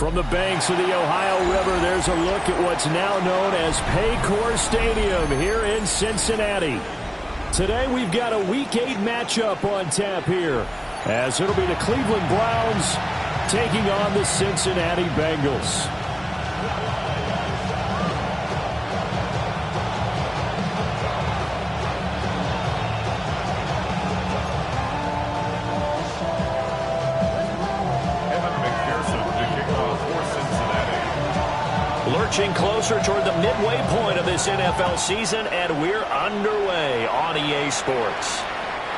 From the banks of the Ohio River, there's a look at what's now known as Paycor Stadium here in Cincinnati. Today we've got a Week 8 matchup on tap here, as it'll be the Cleveland Browns taking on the Cincinnati Bengals. Lurching closer toward the midway point of this NFL season, and we're underway on EA Sports.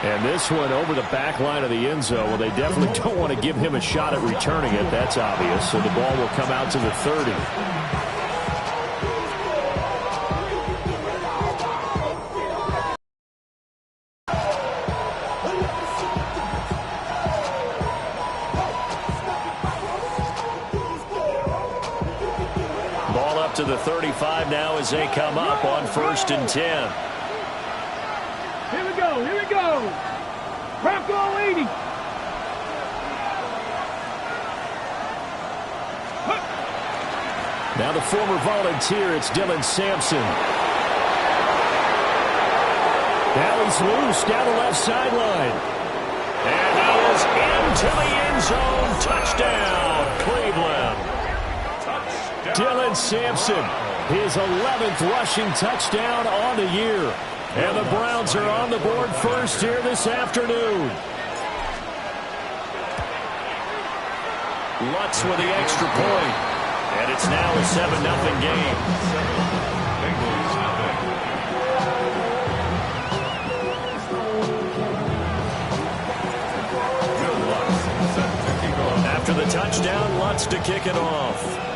And this one over the back line of the end zone. Well, they definitely don't want to give him a shot at returning it. That's obvious. So the ball will come out to the 30. Ball up to the 35 now as they come up on 1st and 10. Here we go, here we go. Bronco 80. Now the former Volunteer, it's Dylan Sampson. Now he's loose down the left sideline. And he is into the end zone. Touchdown, Cleveland. Dylan Sampson, his 11th rushing touchdown on the year. And the Browns are on the board first here this afternoon. Lutz with the extra point. And it's now a 7-0 game. After the touchdown, Lutz to kick it off.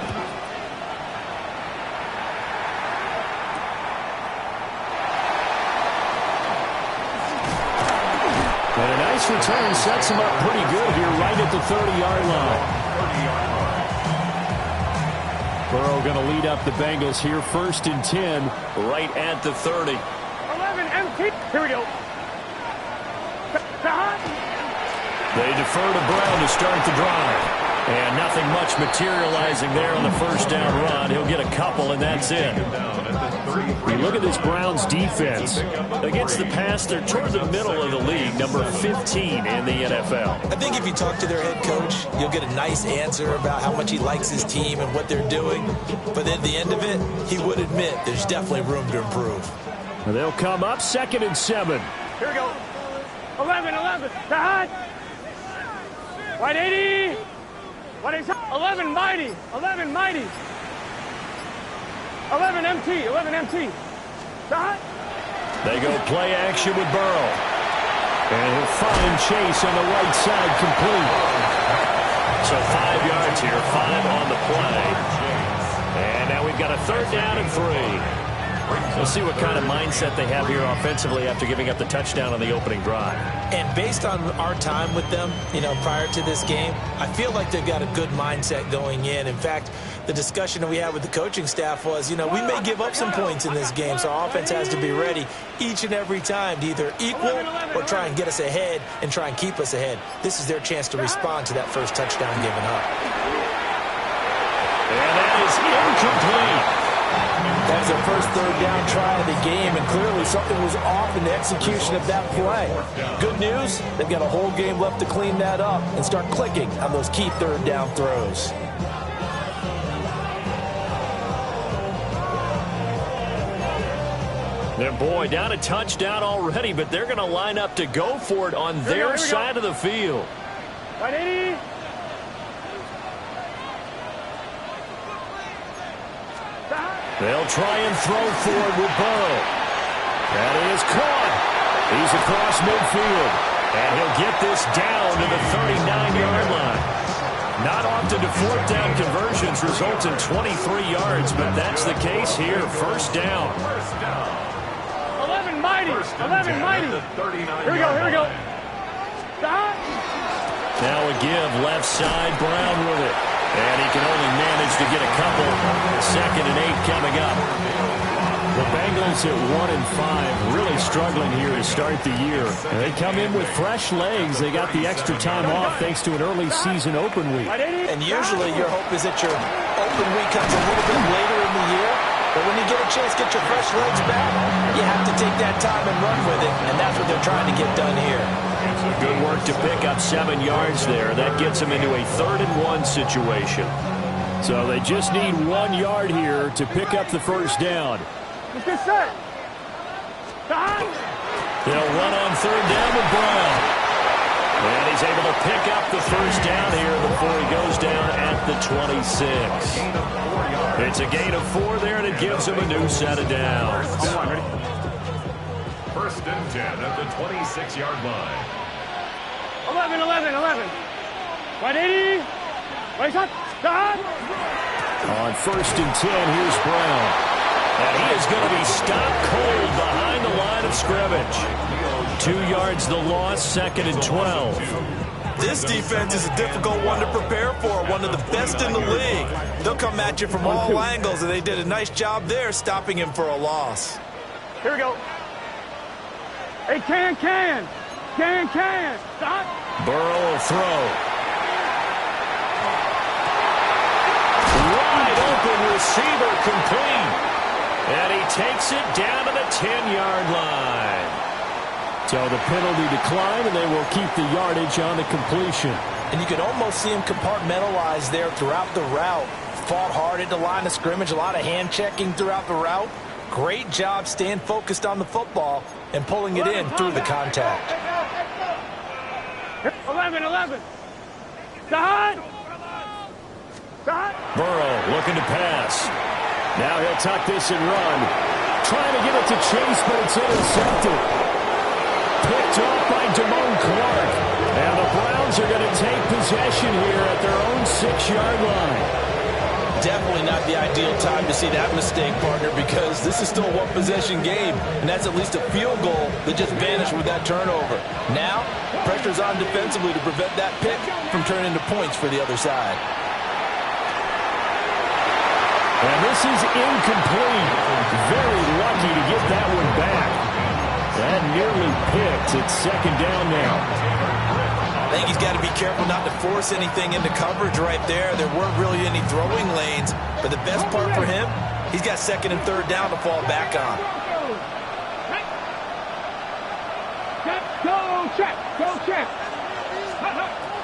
And a nice return sets him up pretty good here right at the 30-yard line. Burrow going to lead up the Bengals here, 1st and 10, right at the 30. 11 empty. Here we go. They defer to Brown to start the drive. And nothing much materializing there on the first down run. He'll get a couple, and that's it. You look at this Browns defense. Against the pass, they're toward the middle of the league, number 15 in the NFL. I think if you talk to their head coach, you'll get a nice answer about how much he likes his team and what they're doing. But at the end of it, he would admit there's definitely room to improve. They'll come up 2nd and 7. Here we go. 11. Side. White 80. What is 11 mighty. 11 mighty. 11 MT. Side. They go play action with Burrow. And he'll find Chase on the right side complete. So 5 yards here, 5 on the play. And now we've got a 3rd down and 3. We'll see what kind of mindset they have here offensively after giving up the touchdown on the opening drive. And based on our time with them, prior to this game, I feel like they've got a good mindset going in. In fact, the discussion that we had with the coaching staff was, we may give up some points in this game, so our offense has to be ready each and every time to either equal or try and get us ahead and try and keep us ahead. This is their chance to respond to that first touchdown given up. And that is incomplete. That's their first 3rd down try of the game, and clearly something was off in the execution of that play. Good news, they've got a whole game left to clean that up and start clicking on those key 3rd down throws. Their boy down a touchdown already, but they're going to line up to go for it on their side of the field. 180. They'll try and throw forward with Burrow. That is caught. He's across midfield. And he'll get this down to the 39-yard line. Not often do 4th down conversions result in 23 yards, but that's the case here. 1st down. 11 mighty. Here we go. Now a give, left side, Brown with it. And he can only manage to get a couple. 2nd and 8 coming up. The Bengals at 1-5 really struggling here to start the year. They come in with fresh legs. They got the extra time off thanks to an early season open week. And usually your hope is that your open week comes a little bit later in the year. But when you get a chance to get your fresh legs back, you have to take that time and run with it. And that's what they're trying to get done here. Good work to pick up 7 yards there. That gets them into a 3rd-and-1 situation. So they just need 1 yard here to pick up the first down. Get set. They'll run on 3rd down with Brown. And he's able to pick up the first down here before he goes down at the 26. It's a gain of 4 there, and it gives him a new set of downs. 1st and 10 at the 26-yard line. 11. Right 80. Right shot. On 1st and 10, here's Brown. And he is going to be stopped cold behind the line of scrimmage. 2 yards the loss, 2nd and 12. This defense is a difficult one to prepare for, one of the best in the league. They'll come at you from all angles, and they did a nice job there stopping him for a loss. Here we go. Hey, can. Stop. Burrow will throw. Wide open receiver complete. And he takes it down to the 10-yard line. So the penalty decline, and they will keep the yardage on the completion. And you can almost see him compartmentalize there throughout the route. Fought hard at the line of scrimmage, a lot of hand checking throughout the route. Great job staying focused on the football and pulling it in through the contact. 11. Stop. Burrow looking to pass. Now he'll tuck this and run. Trying to get it to Chase, but it's intercepted. Picked off by Damone Clark. And the Browns are going to take possession here at their own 6-yard line. Definitely not the ideal time to see that mistake, partner, because this is still a one-possession game, and that's at least a field goal that just vanished with that turnover. Now, pressure's on defensively to prevent that pick from turning into points for the other side. And this is incomplete. Very lucky to get that one back. That nearly picked. It's 2nd down now. I think he's got to be careful not to force anything into coverage right there. There weren't really any throwing lanes. But the best part for him, he's got 2nd and 3rd down to fall back on. Go check.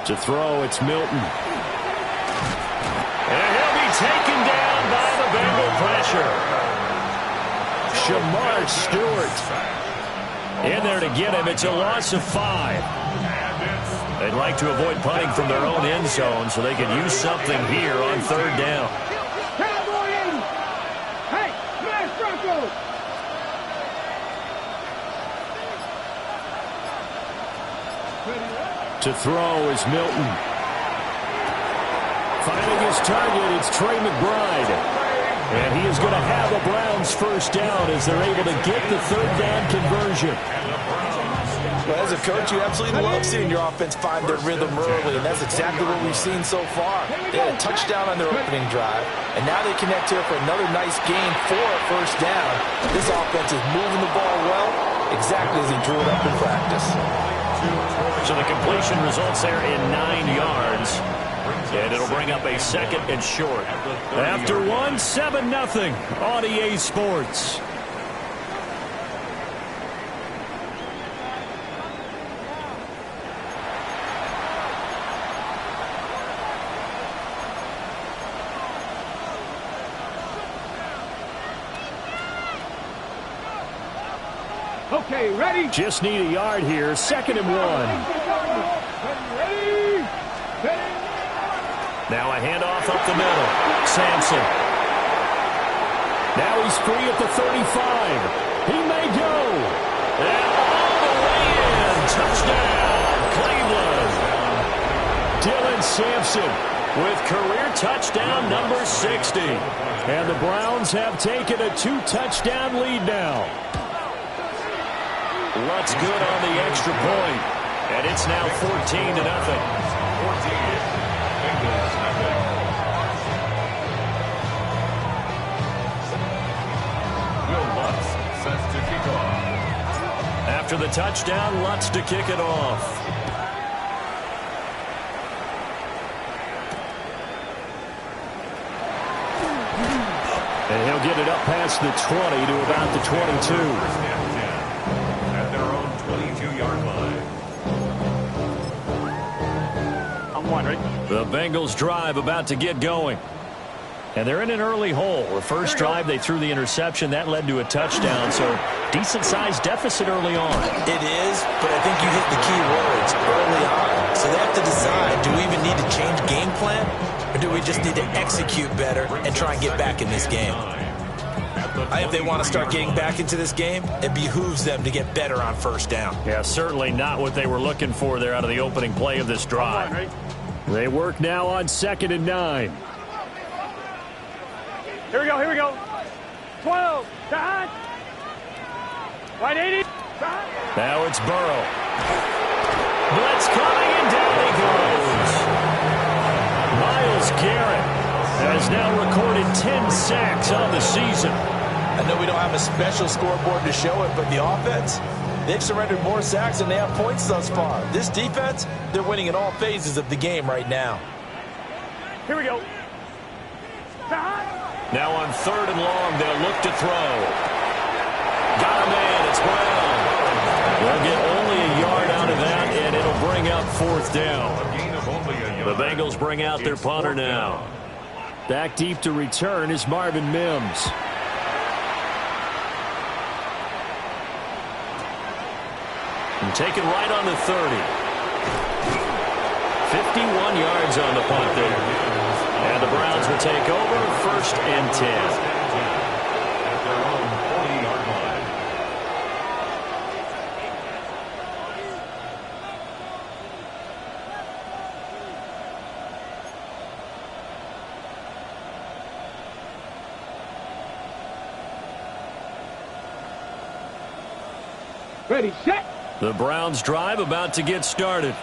To throw, it's Milton. And he'll be taken down by the Bengal pressure. Shamar Stewart in there to get him. It's a loss of 5. They'd like to avoid punting from their own end zone so they can use something here on 3rd down. To throw is Milton. Finding his target, it's Trey McBride. And he is going to have the Browns first down as they're able to get the 3rd down conversion. Well, as a coach, you absolutely love seeing your offense find their rhythm early, and that's exactly what we've seen so far. They had a touchdown on their opening drive, and now they connect here for another nice gain for a first down. This offense is moving the ball well, exactly as he drew it up in practice. So the completion results there in 9 yards. And it'll bring up a 2nd and short. After 7-0 on EA Sports. Okay, ready? Just need a yard here. 2nd and 1. Ready? Now a handoff up the middle. Sampson. Now he's free at the 35. He may go. And all the way in. Touchdown, Cleveland. Dylan Sampson with career touchdown number 60. And the Browns have taken a 2-touchdown lead now. What's good on the extra point. And it's now 14-0. 14. Will Lutz sets to kick off. After the touchdown, Lutz to kick it off. And he'll get it up past the 20 to about the 22. At their own 22-yard line. I'm one, ready? The Bengals drive about to get going. And they're in an early hole. The first drive, they threw the interception. That led to a touchdown, so decent-sized deficit early on. It is, but I think you hit the key words early on. So they have to decide, do we even need to change game plan, or do we just need to execute better and try and get back in this game? If they want to start getting back into this game, it behooves them to get better on first down. Yeah, certainly not what they were looking for there out of the opening play of this drive. They work now on 2nd and 9. Here we go, here we go. 12, side. Wide 80. Side. Now it's Burrow. Blitz coming, and down he goes. Myles Garrett has now recorded 10 sacks on the season. I know we don't have a special scoreboard to show it, but the offense, they've surrendered more sacks than they have points thus far. This defense, they're winning in all phases of the game right now. Here we go. Side. Now on 3rd and long, they'll look to throw. Got a man, it's Brown. They'll get only a yard out of that, and it'll bring up 4th down. The Bengals bring out their punter now. Back deep to return is Marvin Mims. And taken right on the 30. 51 yards on the punt there. And the Browns will take over 1st and 10. At their own 40-yard line. Ready, set. The Browns drive about to get started.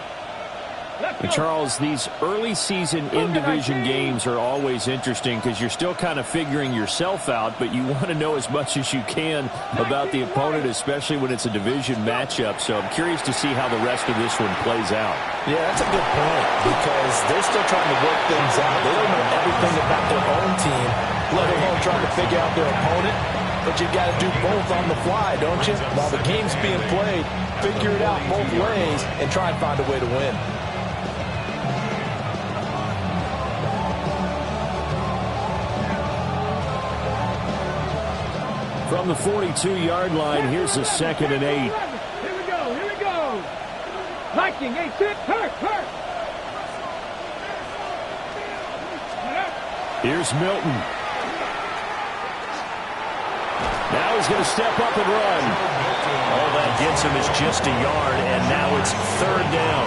Let's go. Charles, these early season in-division games are always interesting because you're still kind of figuring yourself out, but you want to know as much as you can about the opponent, especially when it's a division matchup. So I'm curious to see how the rest of this one plays out. Yeah, that's a good point because they're still trying to work things out. They don't know everything about their own team, let alone trying to figure out their opponent. But you've got to do both on the fly, don't you? While the game's being played, figure it out both ways and try and find a way to win. From the 42-yard line, here's a 2nd and 8. Here we go, here we go. Viking, 8-6, hurt. Here's Milton. Now he's going to step up and run. All that gets him is just a yard, and now it's 3rd down.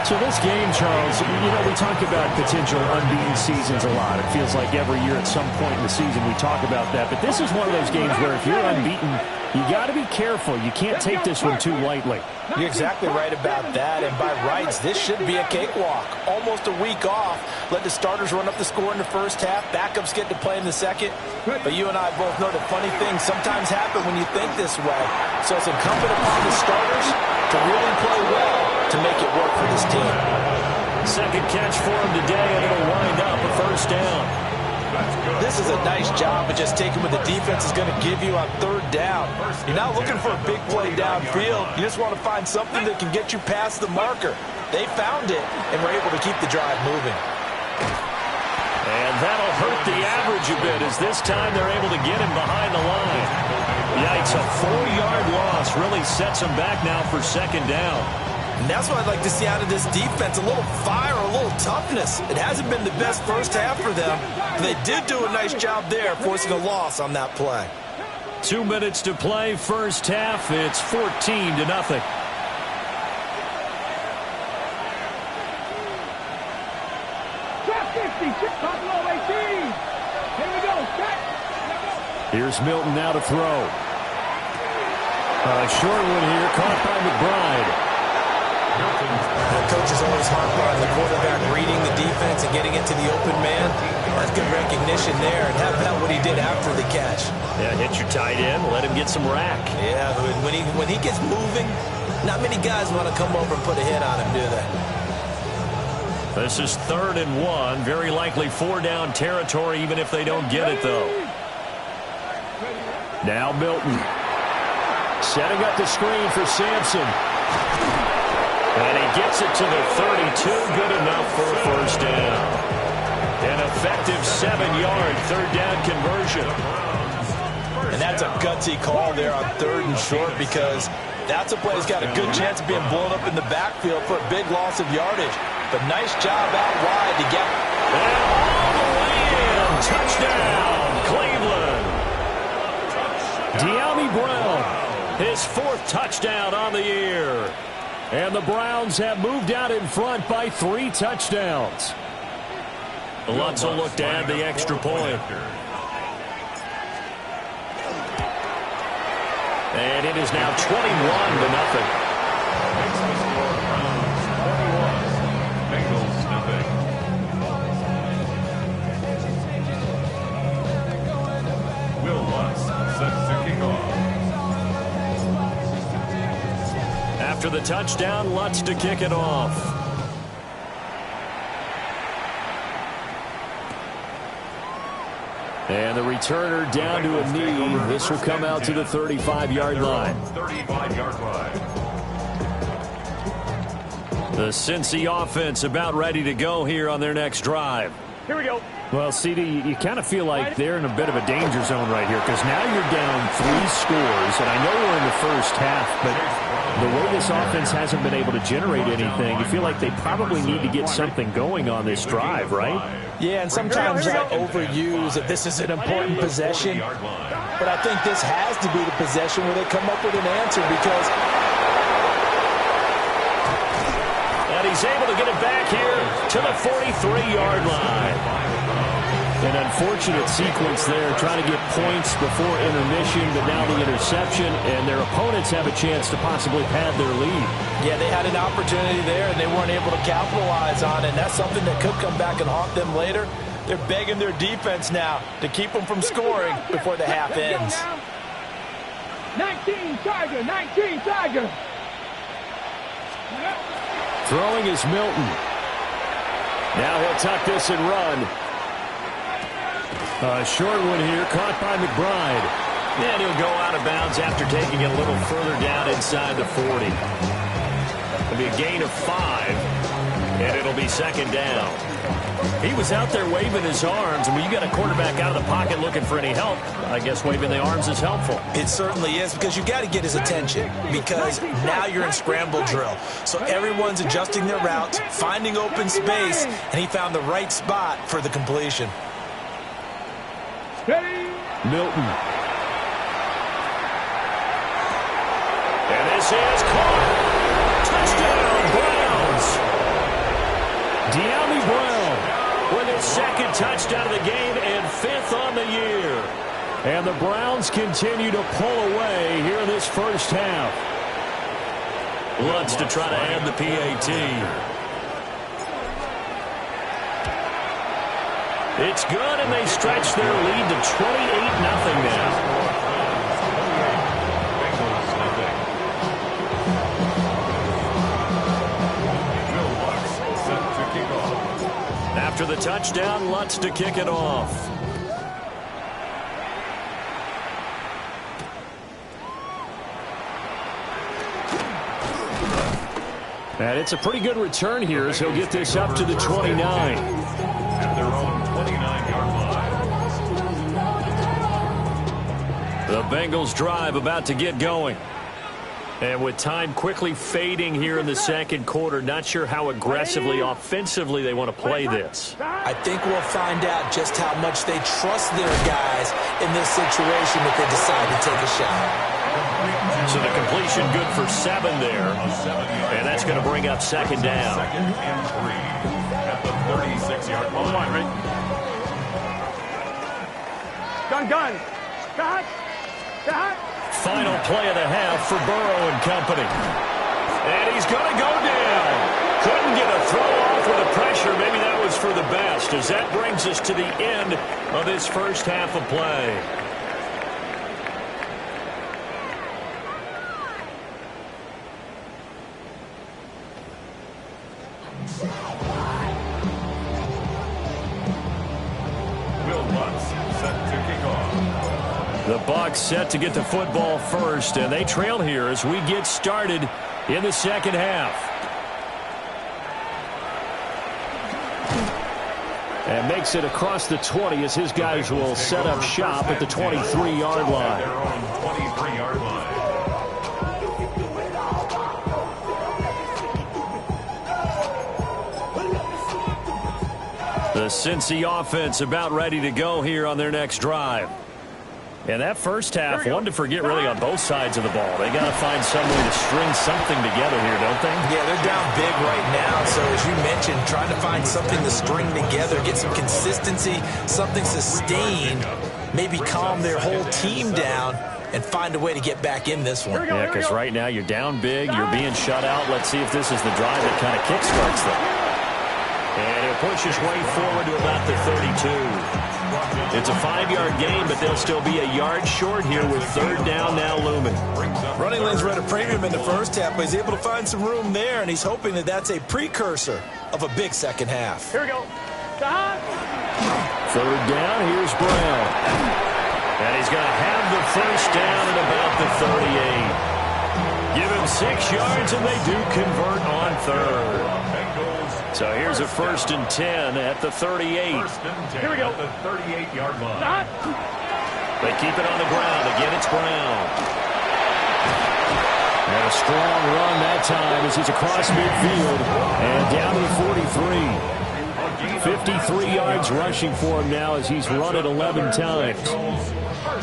So this game, Charles, you know, we talk about potential unbeaten seasons a lot. It feels like every year at some point in the season we talk about that. But this is one of those games where if you're unbeaten, you got to be careful. You can't take this one too lightly. You're exactly right about that. And by rights, this should be a cakewalk. Almost a week off. Let the starters run up the score in the first half. Backups get to play in the second. But you and I both know that funny things sometimes happen when you think this way. So it's incumbent upon the starters to really play well to make it work for this team. Second catch for him today, and it'll wind up a 1st down. This is a nice job of just taking what the defense is going to give you on 3rd down. You're not looking for a big play downfield. You just want to find something that can get you past the marker. They found it, and were able to keep the drive moving. And that'll hurt the average a bit, as this time they're able to get him behind the line. Yikes, a 4-yard loss really sets him back now for 2nd down. And that's what I'd like to see out of this defense, a little fire, a little toughness. It hasn't been the best first half for them, but they did do a nice job there, forcing a loss on that play. 2 minutes to play, first half. It's 14-0. Here's Milton now to throw. A short one here, caught by McBride. The coach is always harping on the quarterback reading the defense and getting it to the open man. That's good recognition there. And how about what he did after the catch? Yeah, hit your tight end, let him get some rack. Yeah, when he gets moving, not many guys want to come over and put a hit on him, do they? This is 3rd and 1. Very likely 4-down territory, even if they don't get it, though. Now Milton. Setting up the screen for Sampson. And he gets it to the 32. Good enough for a first down. An effective 7-yard 3rd-down conversion. And that's a gutsy call there on 3rd and short, because that's a play that's got a good chance of being blown up in the backfield for a big loss of yardage. But nice job out wide to get. And all the way in. Touchdown, Cleveland. De'Ami Brown, his 4th touchdown on the year. And the Browns have moved out in front by 3 touchdowns. Lutz will look to add the extra point. And it is now 21-0. Bengals nothing. Will Lutz set to kick off. After the touchdown, Lutz to kick it off. And the returner down to a knee. This will come out to the 35-yard line. 35-yard line. The Cincy offense about ready to go here on their next drive. Here we go. Well, CD, you kind of feel like they're in a bit of a danger zone right here, because now you're down 3 scores, and I know we're in the first half, but the way this offense hasn't been able to generate anything, you feel like they probably need to get something going on this drive, right? Yeah, and sometimes I overuse that this is an important possession, but I think this has to be the possession where they come up with an answer, because... And he's able to get it back here to the 43-yard line. An unfortunate sequence there, trying to get points before intermission, but now the interception, and their opponents have a chance to possibly pad their lead. Yeah, they had an opportunity there, and they weren't able to capitalize on it, and that's something that could come back and haunt them later. They're begging their defense now to keep them from scoring before the half ends. 19 Tiger, 19 Tiger. Throwing is Milton. Now he'll tuck this and run. A short one here, caught by McBride. And he'll go out of bounds after taking it a little further down inside the 40. It'll be a gain of 5, and it'll be 2nd down. He was out there waving his arms, and when you got a quarterback out of the pocket looking for any help, I guess waving the arms is helpful. It certainly is, because you got to get his attention, because now you're in scramble drill. So everyone's adjusting their routes, finding open space, and he found the right spot for the completion. Milton. And this is caught. Touchdown, Browns. De'Ami Brown with his 2nd touchdown of the game and 5th on the year. And the Browns continue to pull away here in this first half. Lutz to try to add the PAT. It's good, and they stretch their lead to 28-0 now. Bengals nothing. Will Lutz set to kick off. After the touchdown, Lutz to kick it off. And it's a pretty good return here as he'll get this up to the 29. At their own 29-yard line. The Bengals drive about to get going. And with time quickly fading here in the 2nd quarter, not sure how aggressively, offensively they want to play this. I think we'll find out just how much they trust their guys in this situation if they decide to take a shot. So the completion good for 7 there. And that's going to bring up 2nd down. 2nd and 3 at the 36-yard line. Gun. Got. Final play of the half for Burrow and company. And he's going to go down. Couldn't get a throw off with the pressure. Maybe that was for the best, as that brings us to the end of this first half of play. The Bucs set to get the football first, and they trail here as we get started in the second half. And makes it across the 20 as his guys will set up shop at the 23-yard line. The Cincy offense about ready to go here on their next drive. And that first half, one to forget really on both sides of the ball. They got to find some way to string something together here, don't they? Yeah, they're down big right now. So as you mentioned, trying to find something to string together, get some consistency, something sustained, maybe calm their whole team down and find a way to get back in this one. Yeah, because right now you're down big, you're being shut out. Let's see if this is the drive that kind of kickstarts them. And he'll push his way forward to about the 32. It's a 5-yard gain, but they'll still be a yard short here with third down now looming. Running lanes were at a premium in the first half, but he's able to find some room there, and he's hoping that that's a precursor of a big second half. Here we go. Stop. Third down, here's Brown. And he's going to have the first down at about the 38. Give him 6 yards, and they do convert on third. So here's a 1st and 10 at the 38. Here we go. At the 38-yard line. Stop. They keep it on the ground. Again, it's Brown. And a strong run that time as he's across midfield and down to the 43. 53 yards rushing for him now as he's run it 11 times.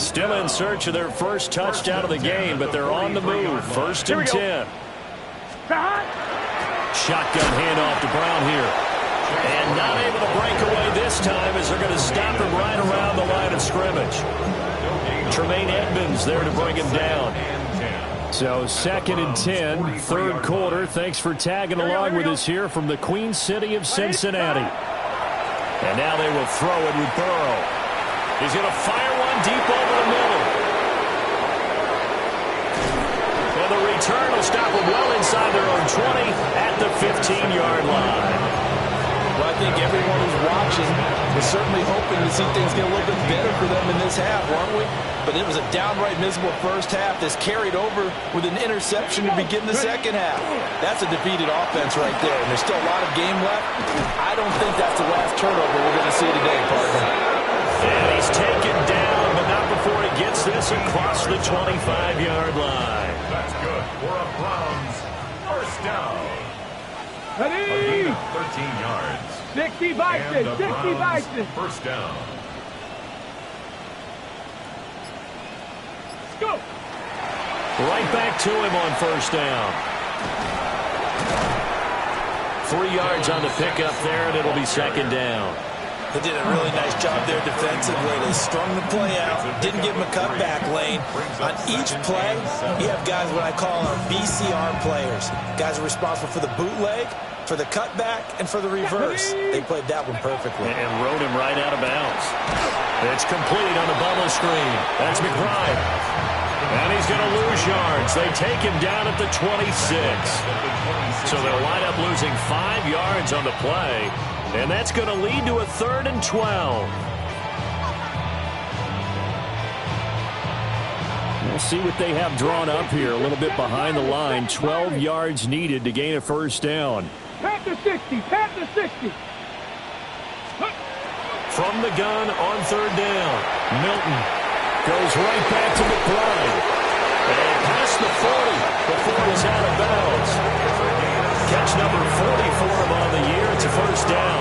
Still in search of their first touchdown of the game, but they're on the move. 1st and 10. Shotgun handoff to Brown here. And not able to break away this time as they're going to stop him right around the line of scrimmage. Tremaine Edmonds there to bring him down. So 2nd and 10, third quarter. Thanks for tagging along with us here from the Queen City of Cincinnati. And now they will throw it with Burrow. He's going to fire one deep over the middle. And the return will stop them well inside their own 20 at the 15-yard line. Well, I think everyone who's watching was certainly hoping to see things get a little bit better for them in this half, weren't we? But it was a downright miserable first half that's carried over with an interception to begin the second half. That's a defeated offense right there, and there's still a lot of game left. I don't think that's the last turnover we're going to see today, partner. And he's taken down, but not before he gets this across the 25-yard line. That's good for a Browns first down. Ready? 13 yards. 60 Bison. 60 Bison. First down. Let's go. Right back to him on first down. 3 yards on the pickup there, and it'll be second down. They did a really nice job there defensively. They strung the play out, didn't give him a cutback lane. On each play, you have guys what I call our BCR players. Guys are responsible for the bootleg, for the cutback, and for the reverse. They played that one perfectly. And rode him right out of bounds. It's complete on the bubble screen. That's McBride. And he's going to lose yards. They take him down at the 26. So they'll wind up losing 5 yards on the play. And that's going to lead to a 3rd and 12. We'll see what they have drawn up here. A little bit behind the line. 12 yards needed to gain a first down. Pat the 60. Pat the 60. From the gun on third down. Milton goes right back to McBride. And past the 40 before he's out of bounds. Catch number 40 for him on the year. It's a first down.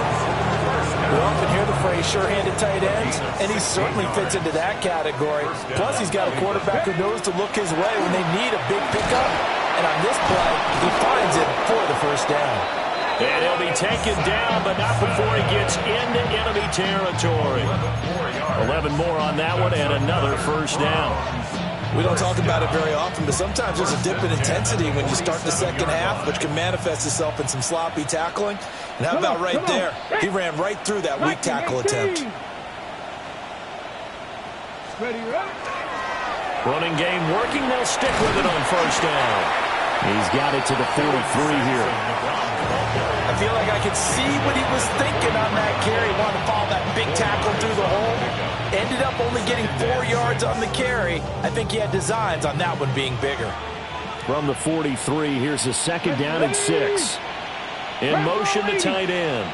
We often hear the phrase sure-handed tight ends, and he certainly fits into that category. Plus, he's got a quarterback who knows to look his way when they need a big pickup. And on this play, he finds it for the first down. And he'll be taken down, but not before he gets into enemy territory. 11 more on that one, and another first down. We don't talk about it very often, but sometimes there's a dip in intensity when you start the second half, which can manifest itself in some sloppy tackling. And how about right there? He ran right through that weak tackle attempt. Running game working. They'll stick with it on first down. He's got it to the 43 here. I feel like I could see what he was thinking on that carry. He wanted to follow that big tackle through the hole. Ended up only getting 4 yards on the carry. I think he had designs on that one being bigger. From the 43, here's a second down and 6. In motion, the tight end.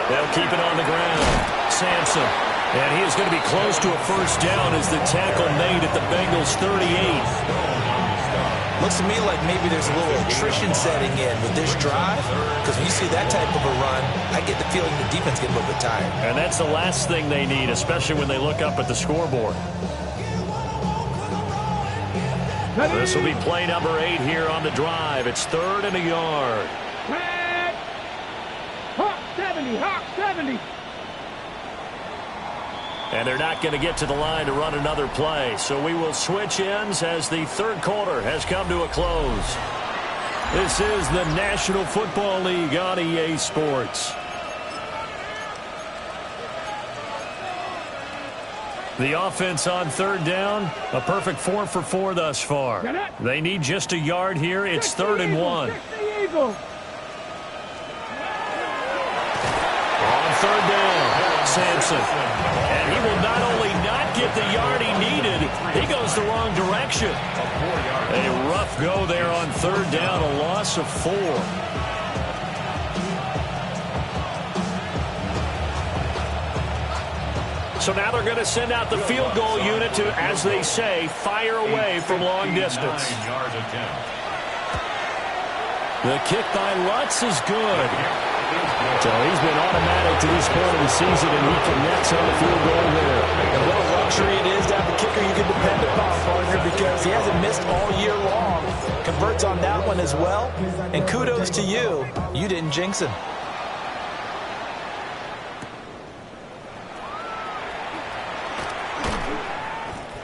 They'll keep it on the ground. Sampson. And he is going to be close to a first down as the tackle made at the Bengals 38. Looks to me like maybe there's a little attrition setting in with this drive, because when you see that type of a run, I get the feeling the defense gets a little bit tired. And that's the last thing they need, especially when they look up at the scoreboard. This will be play number 8 here on the drive. It's 3rd and a yard. Hawk 70, Hawk 70. And they're not going to get to the line to run another play. So we will switch ends as the third quarter has come to a close. This is the National Football League on EA Sports. The offense on third down, a perfect 4 for 4 thus far. They need just a yard here. It's 3rd and 1. On third down, Sampson. And he will not only not get the yard he needed, he goes the wrong direction. A rough go there on third down, a loss of 4. So now they're going to send out the field goal unit to, as they say, fire away from long distance. The kick by Lutz is good. So he's been automatic to this point of the season, and he connects on the field goal there. And what a luxury it is to have a kicker you can depend upon, partner, because he hasn't missed all year long. Converts on that one as well. And kudos to you. You didn't jinx him.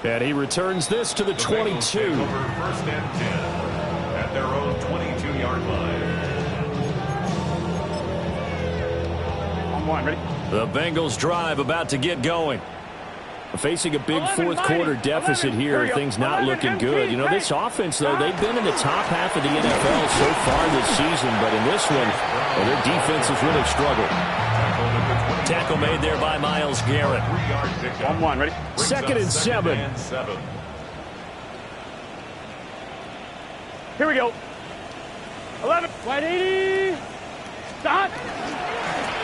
And he returns this to the 22. First and 10 at their own 22-yard line. On one, ready? The Bengals drive about to get going. Facing a big fourth quarter deficit here, things not looking good. You know, this offense, though, they've been in the top half of the NFL so far this season, but in this one, well, their defense has really struggled. Tackle made there by Myles Garrett. On one, ready? 2nd and 7. Here we go. 11, wide 80. Stop.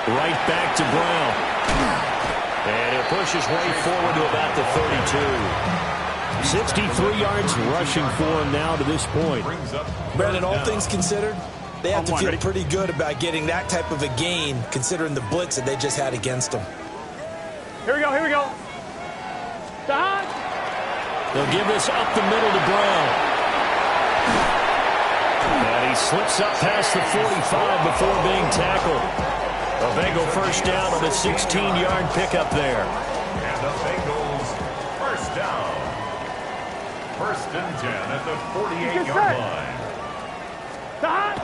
Right back to Brown. And it pushes way forward to about the 32. 63 yards rushing for him now to this point. Brandon, all things considered, they have to feel pretty good about getting that type of a gain, considering the blitz that they just had against them. Here we go, here we go. Stop. They'll give this up the middle to Brown. And he slips up past the 45 before being tackled. A Bengal first down on a 16-yard pickup there. And the Bengals first down. 1st and 10 at the 48-yard line. Stop.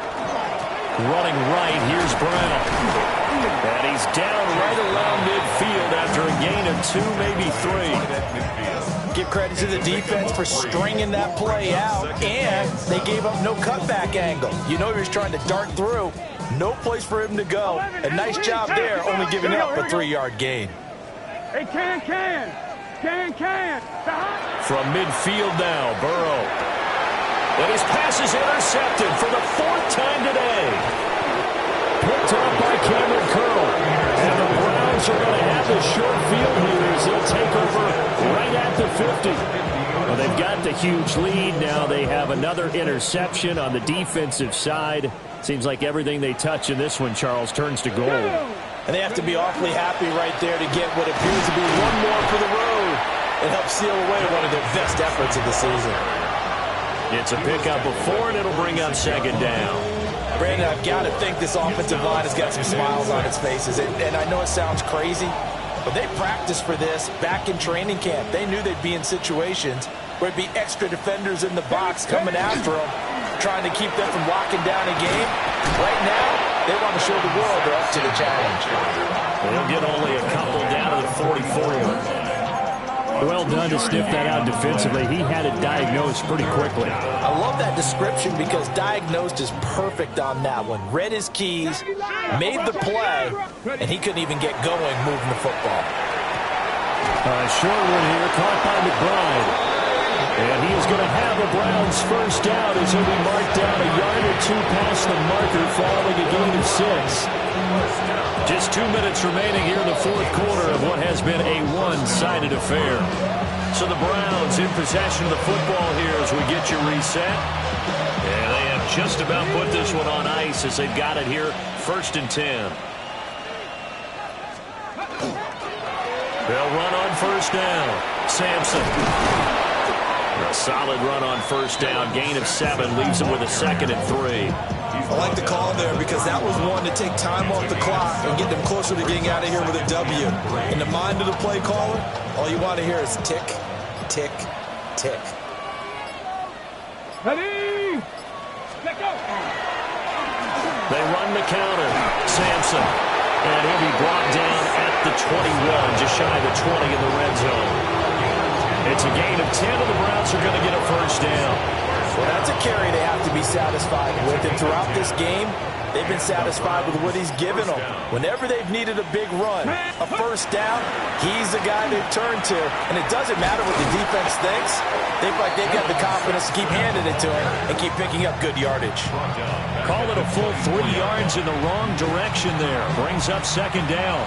Running right, here's Brown. And he's down right around midfield after a gain of 2, maybe 3. Give credit to the defense for stringing that play out, and they gave up no cutback angle. You know he was trying to dart through. No place for him to go. A nice job there, only giving up a 3-yard gain. Hey, can. From midfield now, Burrow. And his pass is intercepted for the 4th time today. Picked up by Cameron Curl. And the Browns are going to have the short field here as they'll take over right at the 50. Well, they've got the huge lead. Now they have another interception on the defensive side. Seems like everything they touch in this one, Charles, turns to gold. And they have to be awfully happy right there to get what appears to be one more for the road and help seal away one of their best efforts of the season. It's a pickup of 4, and it'll bring up 2nd down. Brandon, I've got to think this offensive line has got some smiles on its faces. And I know it sounds crazy, But they practiced for this back in training camp. They knew they'd be in situations where it'd be extra defenders in the box coming after them, trying to keep them from locking down a game. Right now, they want to show the world they're up to the challenge. They'll get only a couple down to the 44. Well done to sniff that out defensively. He had it diagnosed pretty quickly. I love that description because diagnosed is perfect on that one. Read his keys, made the play, and he couldn't even get going moving the football. Short one here, caught by McBride. And he is going to have the Browns first down as he'll be marked down a yard or two past the marker following a gain of 6. Just 2 minutes remaining here in the fourth quarter of what has been a one-sided affair. So the Browns in possession of the football here as we get you reset. And they have just about put this one on ice as they've got it here, 1st and 10. They'll run on first down. Sampson. A solid run on first down. Gain of 7 leaves them with a 2nd and 3. I like the call there because that was one to take time off the clock and get them closer to getting out of here with a W. In the mind of the play caller, all you want to hear is tick, tick, tick. Ready? Let go. They run the counter. Sampson. And he'll be brought down at the 21, just shy of the 20 in the red zone. It's a gain of 10, and the Browns are going to get a first down. Well, that's a carry they have to be satisfied with. And throughout this game, they've been satisfied with what he's given them. Whenever they've needed a big run, a first down, he's the guy they've turned to. And it doesn't matter what the defense thinks. They feel like they've got the confidence to keep handing it to him and keep picking up good yardage. Call it a full 3 yards in the wrong direction there. Brings up 2nd down.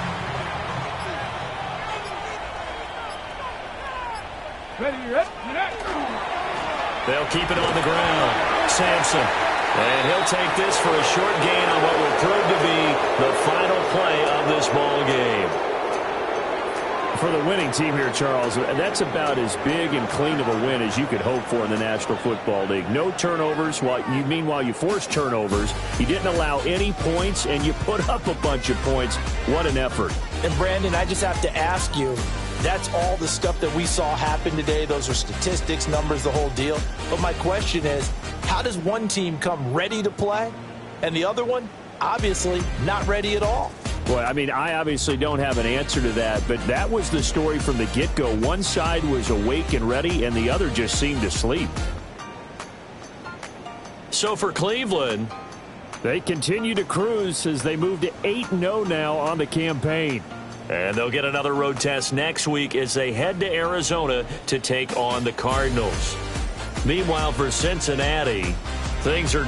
Ready, ready. They'll keep it on the ground. Sampson. And he'll take this for a short gain on what will prove to be the final play of this ball game. For the winning team here, Charles, that's about as big and clean of a win as you could hope for in the National Football League. No turnovers. Meanwhile, you forced turnovers. You didn't allow any points, and you put up a bunch of points. What an effort. And, Brandon, I just have to ask you, that's all the stuff that we saw happen today. Those are statistics, numbers, the whole deal. But my question is, how does one team come ready to play and the other one, obviously, not ready at all? Boy, I mean, I obviously don't have an answer to that, but that was the story from the get-go. One side was awake and ready, and the other just seemed to sleep. So for Cleveland, they continue to cruise as they move to 8-0 now on the campaign. And they'll get another road test next week as they head to Arizona to take on the Cardinals. Meanwhile, for Cincinnati, things are